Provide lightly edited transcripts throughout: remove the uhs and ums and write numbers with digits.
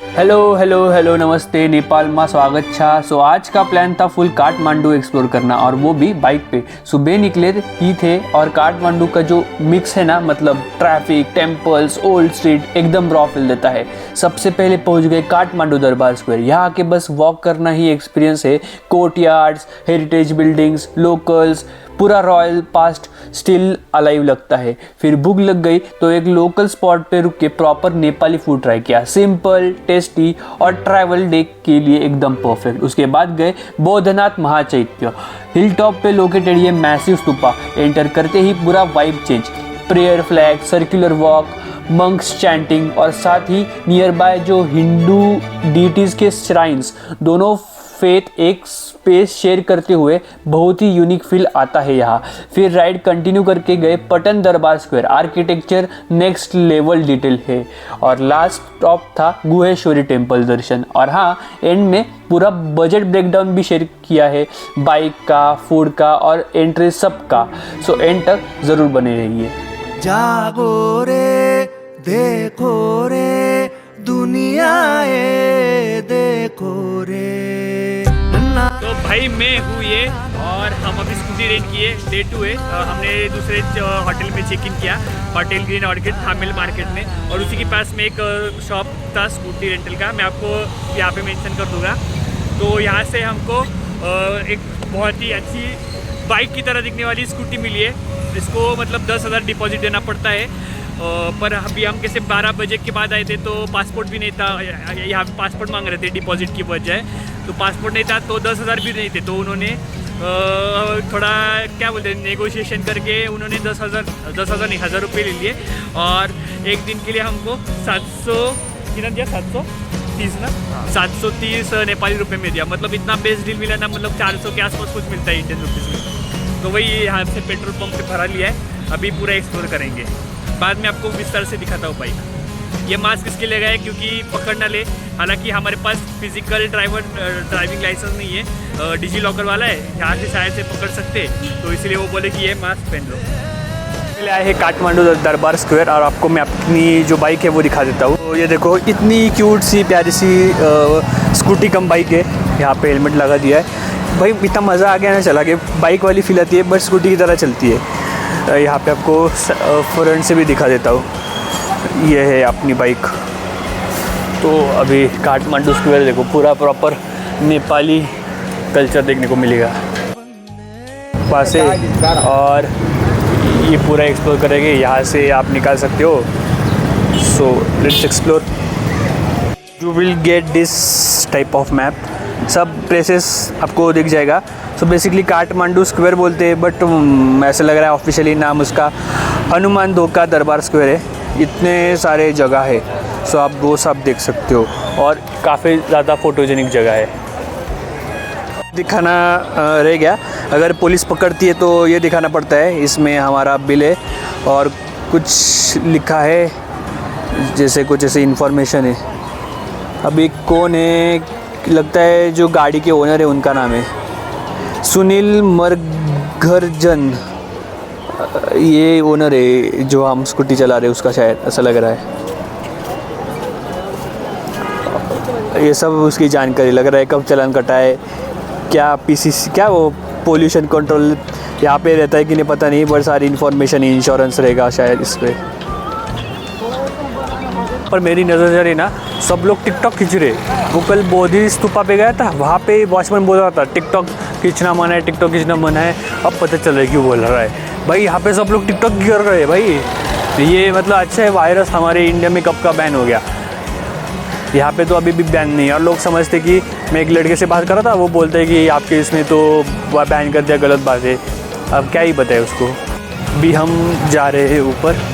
Hello नमस्ते, नेपाल में स्वागत छा। सो आज का प्लान था फुल काठमांडू एक्सप्लोर करना और वो भी बाइक पे। सुबह निकले ही थे और काठमांडू का जो मिक्स है ना, मतलब ट्रैफिक, टेम्पल्स, ओल्ड स्ट्रीट एकदम रॉ फील देता है। सबसे पहले पहुंच गए काठमांडू दरबार स्क्वायर। यहाँ के बस वॉक करना ही एक्सपीरियंस है। कोर्टयार्ड्स, हेरिटेज बिल्डिंग्स, लोकल्स, पूरा रॉयल पास्ट स्टिल अलाइव लगता है। फिर भूख लग गई तो एक लोकल स्पॉट पे रुक के प्रॉपर नेपाली फूड ट्राई किया। सिंपल, टेस्टी और ट्रैवल डे के लिए एकदम परफेक्ट। उसके बाद गए बौद्धनाथ महाचैत्य। हिल टॉप पे लोकेटेड ये मैसिव स्तूपा। एंटर करते ही पूरा vibe change. Prayer flag, circular walk, monks chanting और साथ ही नियर बाय जो हिंदू डीटीज के श्राइन्स, दोनों फेथ एक स्पेस शेयर करते हुए बहुत ही यूनिक फील आता है यहाँ। फिर राइड कंटिन्यू करके गए पटन दरबार square. Architecture next level detail है। और लास्ट स्टॉप था गुहेश्वरी टेम्पल दर्शन। और हाँ, एंड में पूरा बजट ब्रेकडाउन भी शेयर किया है, बाइक का, फूड का और एंट्री सब का। सो एंड तक ज़रूर बने रहिए। जागो रे, देखो रे, दुनिया ये देखो रे। तो भाई मैं हूँ ये, और हम अभी स्कूटी रेंट किए। डे 2 है। हमने दूसरे होटल में चेक इन किया, hotel green orchid Thamel market में। और उसी के पास में एक शॉप था स्कूटी रेंटल का, मैं आपको यहाँ पे मेंशन कर दूँगा। तो यहाँ से हमको एक बहुत ही अच्छी बाइक की तरह दिखने वाली स्कूटी मिली है। इसको मतलब 10,000 डिपॉजिट देना पड़ता है। पर अभी हम कैसे 12 बजे के बाद आए थे तो पासपोर्ट भी नहीं था। यहाँ पे पासपोर्ट मांग रहे थे डिपॉजिट की बजाय, तो पासपोर्ट नहीं था तो 10,000 भी नहीं थे। तो उन्होंने थोड़ा क्या बोलते हैं, नेगोशिएशन करके उन्होंने 10,000 नहीं 1,000 रुपये ले लिए। और एक दिन के लिए हमको 700 कितना दिया, 730 ना, 730 नेपाली रुपये में दिया। मतलब इतना बेस्ट डील मिला ना, मतलब 400 के आसपास कुछ मिलता है इंडियन रुपीज़ में। तो वही यहाँ से पेट्रोल पंप पे भरा लिया है। अभी पूरा एक्सप्लोर करेंगे, बाद में आपको विस्तार से दिखाता हूँ बाइक। ये मास्क इसके लिए लगाया क्योंकि पकड़ ना ले। हालांकि हमारे पास फिजिकल ड्राइविंग लाइसेंस नहीं है, डिजी लॉकर वाला है, यहाँ से शायद से पकड़ सकते, तो इसलिए वो बोले कि ये मास्क पहन लो। पहले आए हैं काठमांडू दरबार स्क्वायर और आपको मैं अपनी जो बाइक है वो दिखा देता हूँ। तो ये देखो, इतनी क्यूट सी प्यारी सी स्कूटी कम बाइक है। यहाँ पे हेलमेट लगा दिया है। भाई इतना मज़ा आ गया ना, चला कि बाइक वाली फील आती है बट स्कूटी की तरह चलती है। यहाँ पे आपको फ्रंट से भी दिखा देता हूँ। ये है अपनी बाइक। तो अभी काठमांडू स्क्वायर देखो, पूरा प्रॉपर नेपाली कल्चर देखने को मिलेगा पास से। और ये पूरा एक्सप्लोर करेंगे, यहाँ से आप निकाल सकते हो। So let's explore. You will get this type of map, सब प्लेसेस आपको दिख जाएगा। सो बेसिकली काठमांडू स्क्वायर बोलते हैं बट ऐसा लग रहा है ऑफिशियली नाम उसका हनुमान धोका दरबार स्क्वायर है। इतने सारे जगह है, सो आप वो सब देख सकते हो और काफ़ी ज़्यादा फोटोजेनिक जगह है। दिखाना रह गया, अगर पुलिस पकड़ती है तो ये दिखाना पड़ता है। इसमें हमारा बिल है और कुछ लिखा है, जैसे कुछ ऐसे इन्फॉर्मेशन है। अभी कौन है, लगता है जो गाड़ी के ओनर है उनका नाम है सुनील मरघरजन। ये ओनर है जो हम स्कूटी चला रहे हैं उसका, शायद ऐसा लग रहा है। ये सब उसकी जानकारी लग रहा है, कब चालान कटा है, क्या पीसीसी, क्या वो पोल्यूशन कंट्रोल यहाँ पे रहता है कि नहीं पता नहीं, बट सारी इन्फॉर्मेशन इंश्योरेंस रहेगा शायद इस पर। पर मेरी नज़र जा रही ना, सब लोग टिकटॉक खींच रहे। वो कल बोधि स्तूपा पे गया था, वहाँ पे वॉचमैन बोल रहा था टिकटॉक खींचना मना है, टिकटॉक खींचना मना है। अब पता चल रहा है क्यों बोल रहा है भाई। यहाँ पे सब लोग टिकटॉक कर रहे हैं भाई। ये मतलब अच्छा है, वायरस हमारे इंडिया में कब का बैन हो गया। यहाँ पे तो अभी भी बैन नहीं है। और लोग समझते कि मैं एक लड़के से बात कर रहा था, वो बोलते हैं कि आपके इसमें तो बैन कर दिया, गलत बात है। अब क्या ही बताए उसको। भी हम जा रहे हैं ऊपर।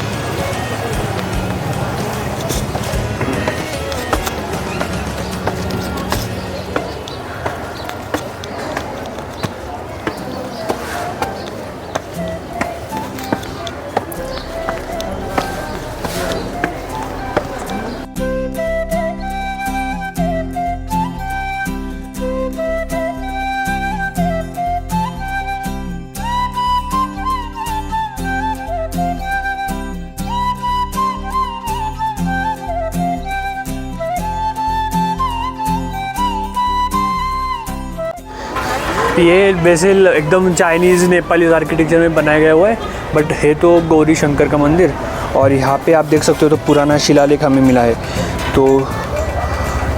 ये बेसिल एकदम चाइनीज़ नेपाली आर्किटेक्चर में बनाया गया हुआ है, बट है तो गौरी शंकर का मंदिर। और यहाँ पे आप देख सकते हो तो पुराना शिलालेख हमें मिला है। तो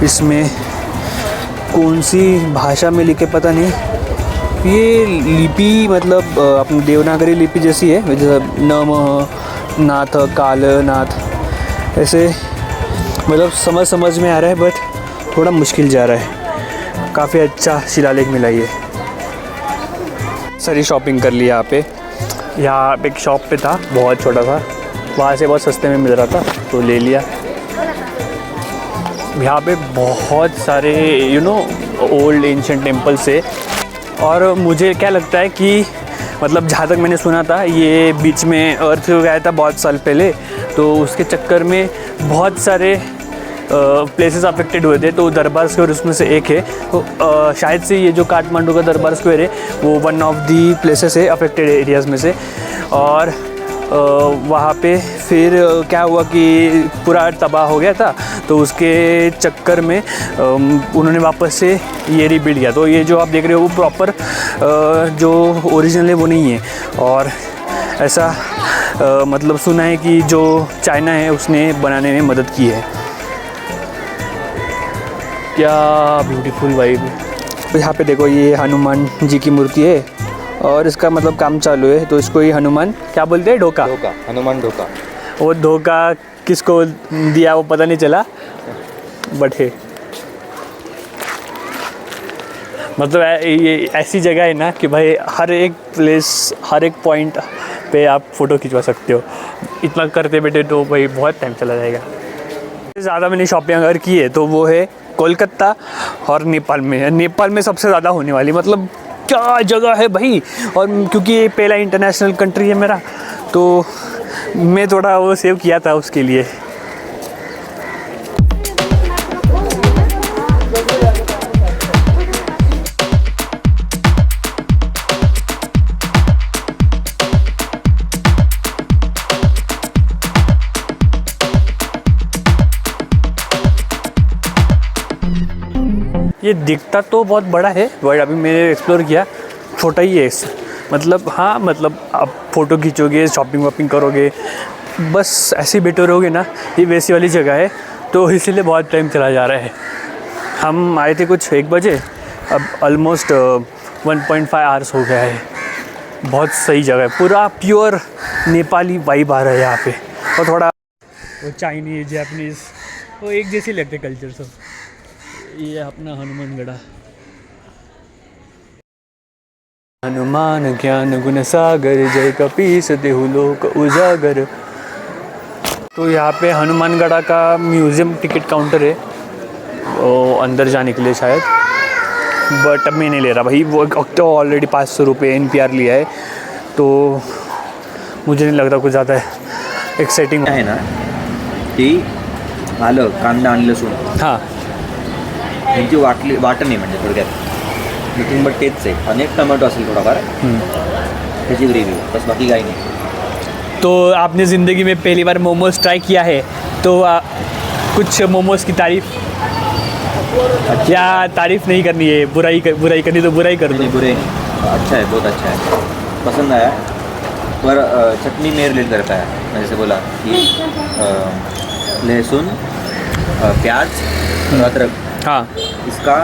इसमें कौन सी भाषा में लिखे पता नहीं, ये लिपि मतलब अपनी देवनागरी लिपि जैसी है, जैसे नमः नाथ काल नाथ, ऐसे मतलब समझ में आ रहा है, बट थोड़ा मुश्किल जा रहा है। काफ़ी अच्छा शिलालेख मिला ये। सारी शॉपिंग कर ली यहाँ पे एक शॉप पे था, बहुत छोटा था, वहाँ से बहुत सस्ते में मिल रहा था तो ले लिया। यहाँ पे बहुत सारे ओल्ड एंशिएंट टेम्पल्स है। और मुझे क्या लगता है कि मतलब जहाँ तक मैंने सुना था, ये बीच में अर्थ हो गया था बहुत साल पहले, तो उसके चक्कर में बहुत सारे प्लेसेस अफेक्टेड हुए थे। तो दरबार स्क्वायर उसमें से एक है। तो शायद से ये जो काठमांडू का दरबार स्क्वायर है वो वन ऑफ दी प्लेसेस है अफेक्टेड एरियाज़ में से। और वहाँ पे फिर क्या हुआ कि पूरा तबाह हो गया था, तो उसके चक्कर में उन्होंने वापस से ये रीबिल्ड किया। तो ये जो आप देख रहे हो वो प्रॉपर जो ओरिजिनल है वो नहीं है। और ऐसा मतलब सुना है कि जो चाइना है उसने बनाने में मदद की है। क्या ब्यूटीफुल वाइब। तो यहाँ पे देखो ये हनुमान जी की मूर्ति है और इसका मतलब काम चालू है। तो इसको ये हनुमान क्या बोलते हैं, ढोका, हनुमान ढोका। वो धोखा किसको दिया वो पता नहीं चला, बट है मतलब ये ऐसी जगह है ना कि भाई हर एक प्लेस हर एक पॉइंट पे आप फ़ोटो खिंचवा सकते हो। इतना करते बैठे तो भाई बहुत टाइम चला जाएगा। ज़्यादा मैंने शॉपिंग अगर की है तो वो है कोलकाता और नेपाल में। नेपाल में सबसे ज़्यादा होने वाली, मतलब क्या जगह है भाई। और क्योंकि ये पहला इंटरनेशनल कंट्री है मेरा, तो मैं थोड़ा वो सेव किया था उसके लिए। ये दिखता तो बहुत बड़ा है, बट अभी मैंने एक्सप्लोर किया छोटा ही है। मतलब हाँ, मतलब आप फ़ोटो खींचोगे, शॉपिंग वॉपिंग करोगे, बस ऐसे ही बैठे रहोगे ना, ये वैसी वाली जगह है। तो इसीलिए बहुत टाइम चला जा रहा है। हम आए थे कुछ 1 बजे, अब ऑलमोस्ट 1.5 आवर्स हो गया है। बहुत सही जगह है, पूरा प्योर नेपाली वाइब आ रहा है यहाँ पे। और थोड़ा वो चाइनीज़ जापानीज़ वो एक जैसे लगते कल्चर सब। ये अपना हनुमानगढ़ा। हनुमान ज्ञान गुण सागर, जय कपीस देहु लोक उजागर। तो यहाँ पे हनुमानगढ़ा का म्यूज़ियम टिकट काउंटर है, वो अंदर जाने के लिए शायद, बट अब मैं नहीं ले रहा भाई। वो तो ऑलरेडी 500 रुपये NPR लिया है, तो मुझे नहीं लगता कुछ ज़्यादा एक्साइटिंग है ना की आलं, कांदा आणि लसूण, हाँ यांची वाटण नाही, म्हणजे थोडक्यात नथिंग बट तेच आहे. आणि एक टमाटो असेल थोडाफार, त्याची ग्रेव्ही, बस बाकी काही नाही. तो आपने ज़िंदगी में पहली बार मोमोज ट्राई किया है, तो कुछ मोमोज की तारीफ़ या तारीफ़ नहीं करनी है, बुराई करनी तो बुराई कर दो. नहीं, बुरे नहीं, अच्छा है, बहुत अच्छा है, पसंद आया. पर चटनी में रिलेट करता है, मैं जैसे बोला कि लहसुन, प्याज, अदरक, हाँ इसका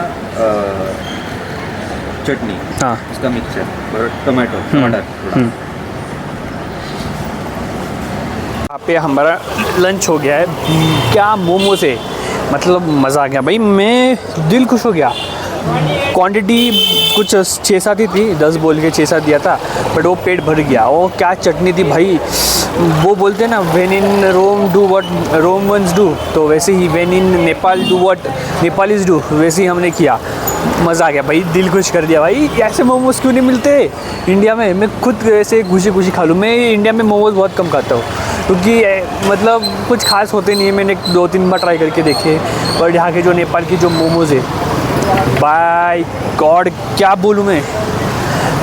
चटनी, हाँ इसका मिक्सचर, और टमाटर थोड़ा. यहाँ पे हमारा लंच हो गया है। क्या मोमोज है, मतलब मज़ा आ गया भाई, मैं दिल खुश हो गया। क्वांटिटी कुछ 6-7 ही थी, 10 बोल के 6-7 दिया था, बट वो पेट भर गया। वो क्या चटनी थी भाई, वो बोलते हैं ना when in Rome do what Romans do, तो वैसे ही when in Nepal do what Nepalese do, वैसे ही हमने किया। मज़ा आ गया भाई, दिल खुश कर दिया भाई। ऐसे मोमोज क्यों नहीं मिलते इंडिया में, मैं खुद ऐसे खुशी खा लूँ। मैं इंडिया में मोमोज बहुत कम खाता हूँ, क्योंकि मतलब कुछ खास होते नहीं है। मैंने 2-3 बार ट्राई करके देखे, और यहाँ के जो नेपाल की जो मोमोज़ है, बाय गॉड क्या बोलूँ मैं,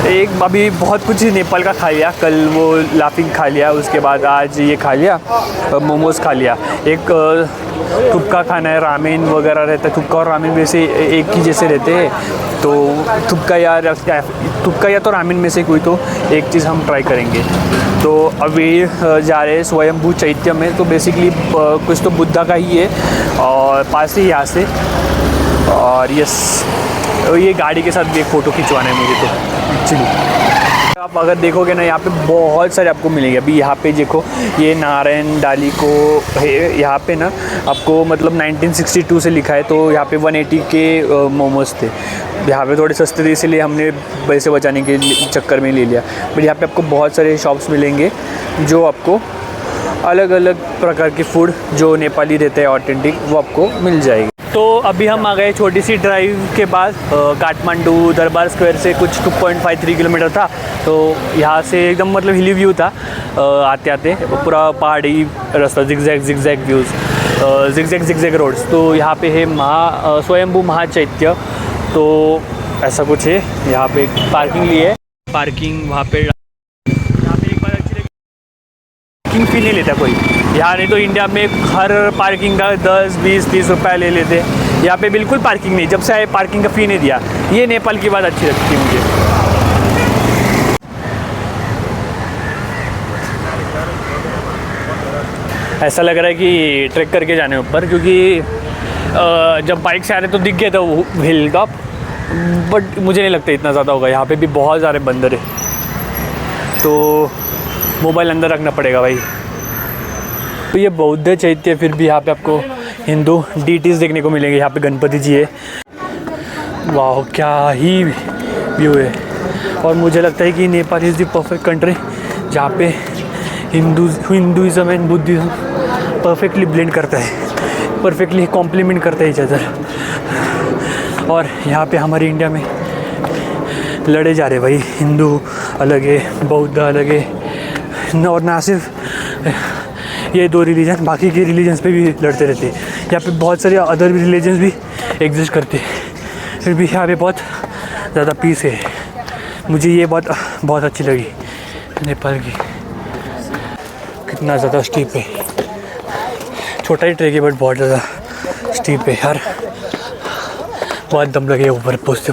एक अभी बहुत कुछ नेपाल का खा लिया, कल वो लाफिंग खा लिया, उसके बाद आज ये खा लिया, मोमोज़ खा लिया। एक थुपका खाना है, रामेन वगैरह रहता है। थुपका और रामेन वैसे एक ही जैसे रहते हैं, तो थुपका या तो रामेन में से कोई तो एक चीज़ हम ट्राई करेंगे। तो अभी जा रहे हैं स्वयंभू चैत्य में। तो बेसिकली कुछ तो बुद्धा का ही है और पास ही यहाँ से। और यस, ये गाड़ी के साथ भी एक फ़ोटो खिंचवाना है मुझे तो एक्चुअली। आप अगर देखोगे ना, यहाँ पे बहुत सारे आपको मिलेंगे। अभी यहाँ पे देखो, ये नारायण डाली को है यहाँ पे ना, आपको मतलब 1962 से लिखा है। तो यहाँ पे 180 के मोमोज़ थे। यहाँ पे थोड़े सस्ते थे, इसलिए हमने पैसे बचाने के चक्कर में ले लिया। बट यहाँ पे आपको बहुत सारे शॉप्स मिलेंगे जो आपको अलग अलग प्रकार के फूड जो नेपाली रहते हैं ऑथेंटिक, वो आपको मिल जाएगी। तो अभी हम आ गए छोटी सी ड्राइव के बाद। काठमांडू दरबार स्क्वायर से कुछ 2.53 किलोमीटर था। तो यहाँ से एकदम मतलब हिली व्यू था। आते आते पूरा पहाड़ी रास्ता, जिगजैग व्यूज़, जिगजैग रोड्स। तो यहाँ पे है स्वयंभू महाचैत्य। तो ऐसा कुछ है यहाँ पे। पार्किंग ली है, पार्किंग वहाँ पे। यहाँ पे एक बार अच्छी लगी, पार्किंग फ़ी नहीं लेता कोई। यहाँ नहीं तो इंडिया में हर पार्किंग का 10, 20, 30 रुपये ले लेते। यहाँ पे बिल्कुल पार्किंग नहीं। जब से आए पार्किंग का फ़ी नहीं दिया। ये नेपाल की बात अच्छी लगती है मुझे। ऐसा लग रहा है कि ट्रैक करके जाने ऊपर, क्योंकि जब बाइक से आ रहे तो दिख गया था वो हिल टॉप, बट मुझे नहीं लगता इतना ज़्यादा होगा। यहाँ पे भी बहुत सारे बंदर है, तो मोबाइल अंदर रखना पड़ेगा भाई। तो ये बौद्ध चैत्य, फिर भी यहाँ पे आपको हिंदू डीटीज़ देखने को मिलेंगे। यहाँ पे गणपति जी है। वाह, क्या ही व्यू है। और मुझे लगता है कि Nepal is the perfect country जहाँ पे Hinduism and Buddhism perfectly blend करता है, परफेक्टली कॉम्प्लीमेंट करता है ईच अदर। और यहाँ पे हमारे इंडिया में लड़े जा रहे भाई, हिंदू अलग है, बौद्ध अलग है, और ना सिर्फ ये दो रिलीजन, बाकी के रिलीजन्स पे भी लड़ते रहते हैं। यहाँ पे बहुत सारे अदर रिलीजन्स भी एग्जिस्ट करते हैं, फिर भी यहाँ पे बहुत ज़्यादा पीस है। मुझे ये बहुत अच्छी लगी नेपाल की। कितना ज़्यादा स्टीप है, छोटा ही ट्रैक है बट बहुत ज़्यादा स्टीप है यार। बहुत दम लगे ऊपर पहुँचते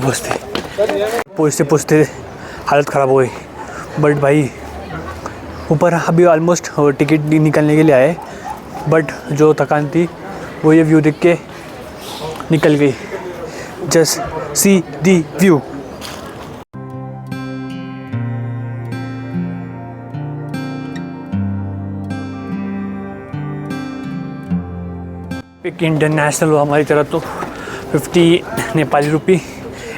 पहुँचते हालत ख़राब हो गई। बट भाई ऊपर अभी ऑलमोस्ट टिकट निकलने के लिए आए, बट जो थकान थी वो ये व्यू देख के निकल गई। जस्ट सी दी व्यू। एक इंटरनेशनल हुआ हमारी तरफ तो 50 नेपाली रुपी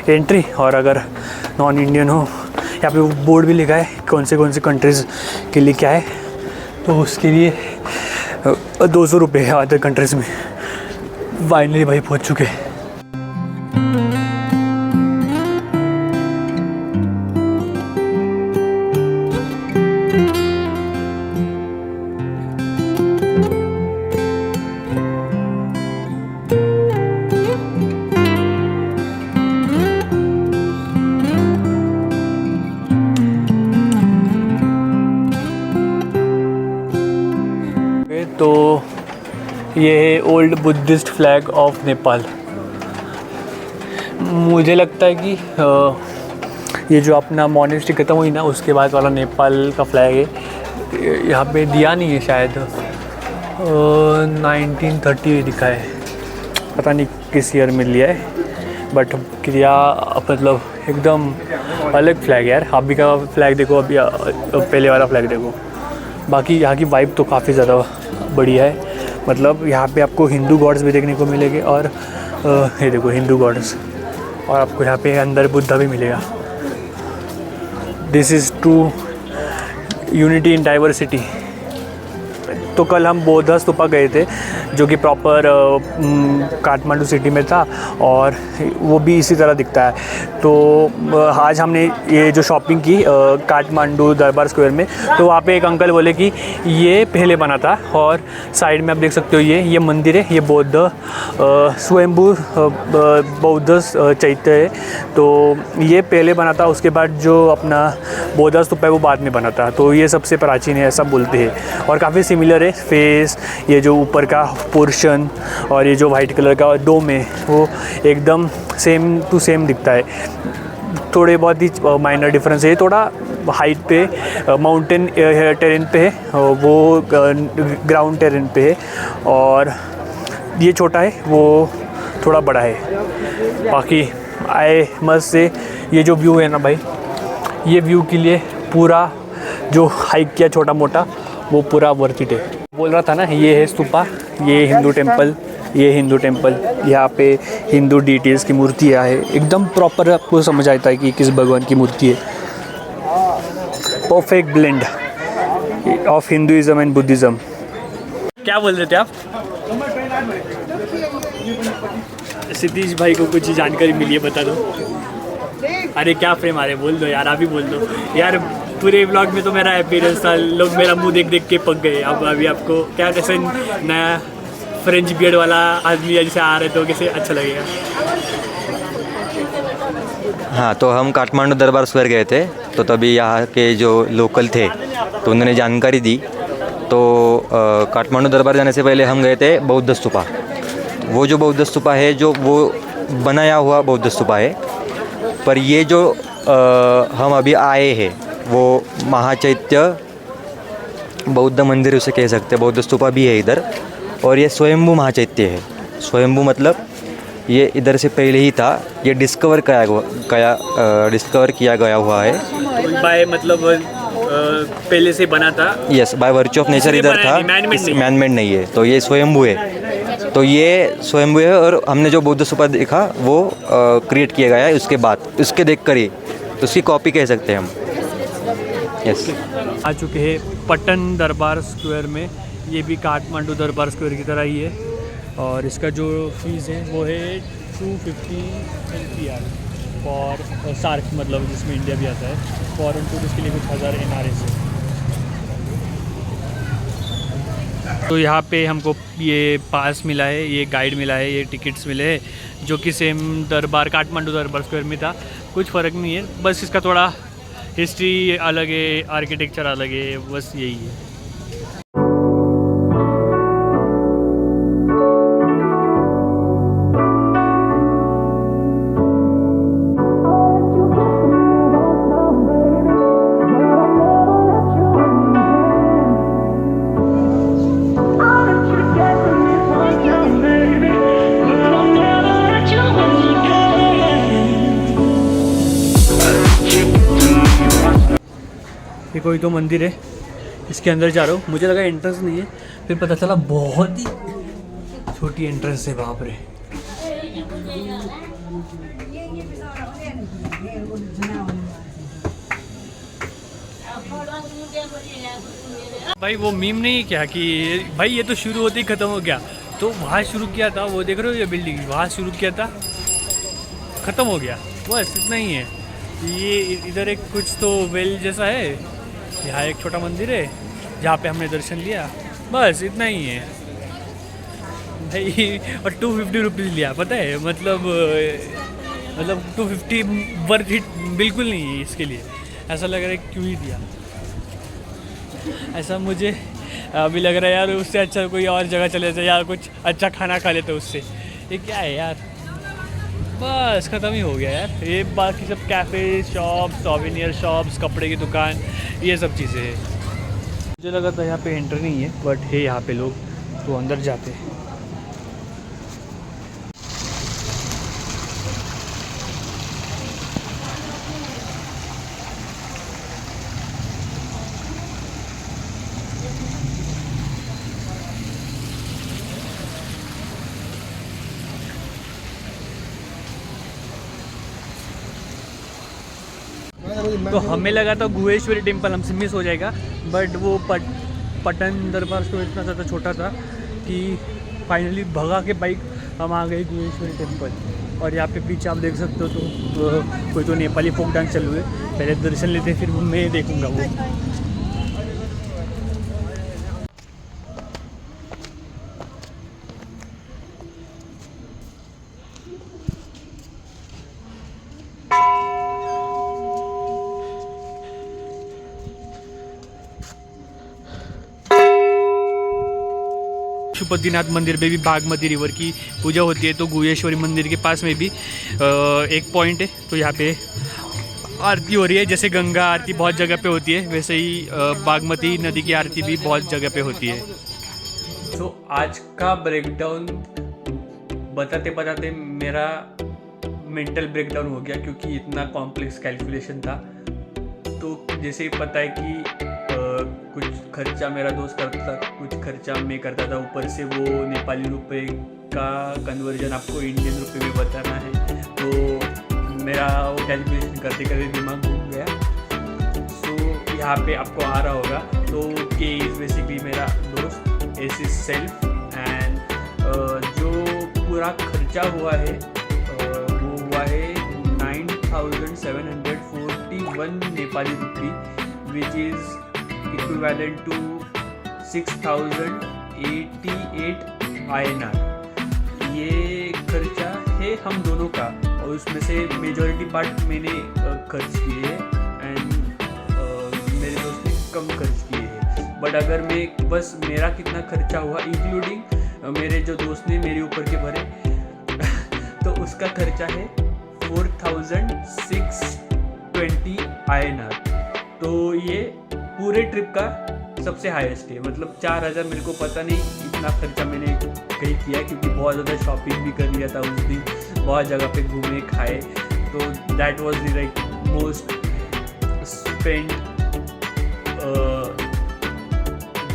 एंट्री, और अगर नॉन इंडियन हो, यहाँ पे वो बोर्ड भी लिखा है कौन से कंट्रीज़ के लिए क्या है, तो उसके लिए 200 रुपये है अदर कंट्रीज़ में। फाइनली भाई पहुँच चुके। तो ये है old Buddhist flag of Nepal. मुझे लगता है कि ये जो अपना मॉनेस्ट्री खत्म हुई ना, उसके बाद वाला नेपाल का फ्लैग है। यहाँ पे दिया नहीं है शायद, 1930 दिखा है, पता नहीं किस ईयर में लिया है, बट क्रिया मतलब एकदम अलग फ्लैग है यार। अभी का फ्लैग देखो, अभी पहले वाला फ्लैग देखो। बाकी यहाँ की वाइब तो काफ़ी ज़्यादा बढ़िया है। मतलब यहाँ पे आपको हिंदू गॉड्स भी देखने को मिलेंगे, और ये देखो हिंदू गॉड्स, और आपको यहाँ पे अंदर बुद्धा भी मिलेगा। This is true unity in diversity. तो कल हम बौद्ध स्तूपा गए थे जो कि प्रॉपर काठमांडू सिटी में था और वो भी इसी तरह दिखता है। तो आज हमने ये जो शॉपिंग की काठमांडू दरबार स्क्वायर में, तो वहाँ पे एक अंकल बोले कि ये पहले बना था। और साइड में आप देख सकते हो ये मंदिर है, ये बौद्ध स्वयंभू बौद्ध चैत्य है। तो ये पहले बना था, उसके बाद जो अपना बौद्ध स्तूप है वो बाद में बना था। तो ये सबसे प्राचीन है ऐसा बोलते हैं और काफ़ी सिमिलर है फेस, ये जो ऊपर का पोर्शन और ये जो वाइट कलर का डोम है वो एकदम सेम टू सेम दिखता है। थोड़े बहुत ही माइनर डिफरेंस है, थोड़ा हाइट पे माउंटेन टेरेन पे है, वो ग्राउंड टेरेन पे है और ये छोटा है वो थोड़ा बड़ा है। बाकी आए मस्त से ये जो व्यू है ना भाई, ये व्यू के लिए पूरा जो हाइक किया छोटा मोटा वो पूरा वर्थ इट है। बोल रहा था ना, ये है स्तूपा, ये हिंदू टेम्पल, ये हिंदू टेम्पल। यहाँ पे हिंदू डीटीज़ की मूर्तियाँ है, एकदम प्रॉपर आपको समझ आता है कि किस भगवान की मूर्ति है। Perfect blend of Hinduism and Buddhism. क्या बोल रहे थे आप? सतीश भाई को कुछ जानकारी मिली है, बता दो। अरे क्या फ्रेम आ रहे, बोल दो यार, अभी बोल दो यार। पूरे व्लॉग में तो मेरा अपीयरेंस था, लोग मेरा मुंह देख देख के पक गए। अब अभी आपको क्या कैसे नया फ्रेंच बियर्ड वाला आदमी जैसे आ रहे तो कैसे अच्छा लगेगा। हाँ, तो हम काठमांडू दरबार स्क्वायर गए थे, तो तभी यहाँ के जो लोकल थे तो उन्होंने जानकारी दी। तो काठमांडू दरबार जाने से पहले हम गए थे बौद्ध स्तूपा। वो जो बौद्ध स्तूपा है जो वो बनाया हुआ बौद्ध स्तूपा है, पर ये जो हम अभी आए हैं वो महाचैत्य बौद्ध मंदिर उसे कह सकते हैं। बौद्ध स्तूपा भी है इधर और ये स्वयंभू महाचैत्य है। स्वयंभू मतलब ये इधर से पहले ही था, ये डिस्कवर किया गया हुआ है। बाय मतलब पहले से बना था। Yes, by virtue of nature इधर था, मैनमेड नहीं है। तो ये स्वयंभू है, तो ये स्वयंभू है। और हमने जो बौद्ध स्तूपा देखा वो क्रिएट किया गया है उसके बाद, उसके देख कर ही उसकी कॉपी कह सकते हैं हम। यस, आ चुके हैं पटन दरबार स्क्वायर में। ये भी काठमांडू दरबार स्क्वायर की तरह ही है और इसका जो फीस है वो है 250 LPR फॉर सार्क, मतलब जिसमें इंडिया भी आता है। फॉरेन टूरिस्ट के लिए कुछ 1000 NRS है। तो यहाँ पे हमको ये पास मिला है, ये गाइड मिला है, ये टिकट्स मिले हैं जो कि सेम दरबार काठमांडू दरबार स्क्वायर में था। कुछ फ़र्क नहीं है, बस इसका थोड़ा हिस्ट्री अलग है, आर्किटेक्चर अलग है, बस यही है। ये कोई तो मंदिर है, इसके अंदर जा रहा हूँ। मुझे लगा एंट्रेंस नहीं है, फिर पता चला बहुत ही छोटी एंट्रेंस है वहाँ पर। भाई वो मीम नहीं क्या कि भाई ये तो शुरू होते ही ख़त्म हो गया, तो वहाँ शुरू किया था, वो देख रहे हो ये बिल्डिंग, वहाँ शुरू किया था, ख़त्म हो गया, बस इतना ही है। ये इधर एक कुछ तो वेल जैसा है, यहाँ एक छोटा मंदिर है जहाँ पे हमने दर्शन लिया, बस इतना ही है भाई। और 250 रुपीज़ लिया, पता है, मतलब 250 वर्थ हिट बिल्कुल नहीं है इसके लिए। ऐसा लग रहा है क्यों ही दिया, ऐसा मुझे अभी लग रहा है यार, उससे अच्छा कोई और जगह चले जाए या कुछ अच्छा खाना खा लेते उससे। ये क्या है यार, बस ख़त्म ही हो गया यार। ये बाकी सब कैफ़े शॉप्स, सॉवेनियर शॉप्स, कपड़े की दुकान, ये सब चीज़ें हैं। मुझे लगा था यहाँ पे एंट्री नहीं है, बट है यहाँ पे लोग, तो अंदर जाते हैं। तो हमें लगा था गुहेश्वरी टेम्पल हमसे मिस हो जाएगा, बट वो पटन दरबार स्क्वायर इतना ज़्यादा छोटा था कि फाइनली भगा के बाइक हम आ गए गुहेश्वरी टेम्पल। और यहाँ पे पीछे आप देख सकते हो तो कोई तो नेपाली फोक डांस चल रहे है। पहले दर्शन लेते फिर मैं देखूँगा वो। पशुपतिनाथ मंदिर में भी बागमती रिवर की पूजा होती है, तो गुहेश्वरी मंदिर के पास में भी एक पॉइंट है, तो यहाँ पे आरती हो रही है। जैसे गंगा आरती बहुत जगह पे होती है, वैसे ही बागमती नदी की आरती भी बहुत जगह पे होती है। तो आज का ब्रेकडाउन बताते बताते मेरा मेंटल ब्रेकडाउन हो गया, क्योंकि इतना कॉम्प्लेक्स कैलकुलेशन था। तो जैसे ही पता है कि कुछ खर्चा मेरा दोस्त करता था, कुछ खर्चा मैं करता था, ऊपर से वो नेपाली रुपए का कन्वर्जन आपको इंडियन रुपए में बताना है, तो मेरा वो कैलकुलेशन करते करते दिमाग घूम गया। सो यहाँ पे आपको आ रहा होगा, तो के इज़ बेसिकली मेरा दोस्त, एस इज सेल्फ, एंड जो पूरा खर्चा हुआ है वो हुआ है 9741 Nepali rupee, which is equivalent to 6088 INR। ये खर्चा है हम दोनों का, और उसमें से मेजॉरिटी पार्ट मैंने खर्च किए हैं एंड मेरे दोस्त ने कम खर्च किए हैं। बट अगर मैं बस मेरा कितना खर्चा हुआ इंक्लूडिंग मेरे जो दोस्त ने मेरे ऊपर के भरे तो उसका खर्चा है 4620 INR। तो ये पूरे ट्रिप का सबसे हाईएस्ट है। मतलब 4000 मेरे को पता नहीं इतना खर्चा मैंने कहीं किया, क्योंकि बहुत ज़्यादा शॉपिंग भी कर लिया था उस दिन, बहुत जगह पे घूमे खाए। तो that was the like most spend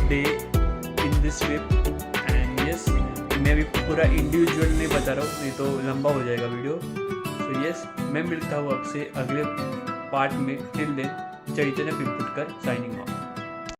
day in this trip. And yes, मैं भी पूरा इंडिविजुअल नहीं बता रहा हूँ, नहीं तो लंबा हो जाएगा वीडियो। सो यस, मैं मिलता हूँ आपसे अगले पार्ट में। टिल देन, चैतन्य पिंपुटकर साइनिंग ऑफ।